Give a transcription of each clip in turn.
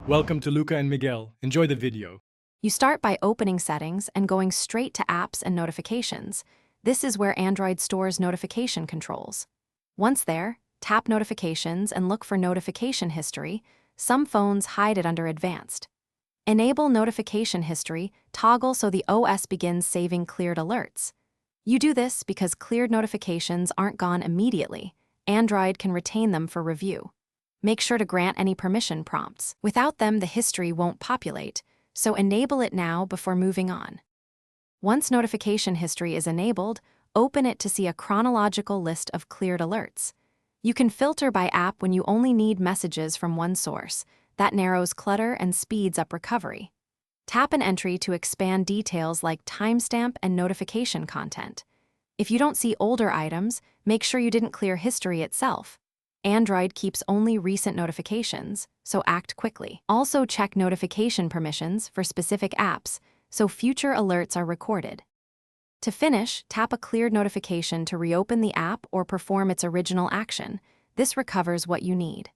Welcome to Luca and Miguel. Enjoy the video. You start by opening Settings and going straight to Apps and Notifications. This is where Android stores notification controls. Once there, tap Notifications and look for Notification History. Some phones hide it under Advanced. Enable Notification History, toggle so the OS begins saving cleared alerts. You do this because cleared notifications aren't gone immediately. Android can retain them for review. Make sure to grant any permission prompts. Without them, the history won't populate, so enable it now before moving on. Once notification history is enabled, open it to see a chronological list of cleared alerts. You can filter by app when you only need messages from one source. That narrows clutter and speeds up recovery. Tap an entry to expand details like timestamp and notification content. If you don't see older items, make sure you didn't clear history itself. Android keeps only recent notifications, so act quickly. Also check notification permissions for specific apps, so future alerts are recorded. To finish, tap a cleared notification to reopen the app or perform its original action. This recovers what you need.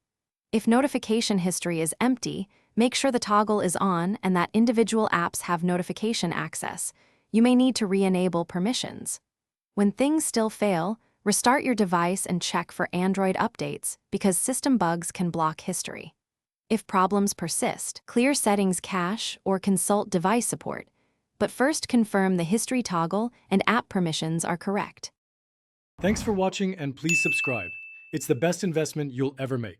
If notification history is empty, make sure the toggle is on and that individual apps have notification access. You may need to re-enable permissions. When things still fail, restart your device and check for Android updates because system bugs can block history. If problems persist, clear settings cache or consult device support. But first confirm the history toggle and app permissions are correct. Thanks for watching and please subscribe. It's the best investment you'll ever make.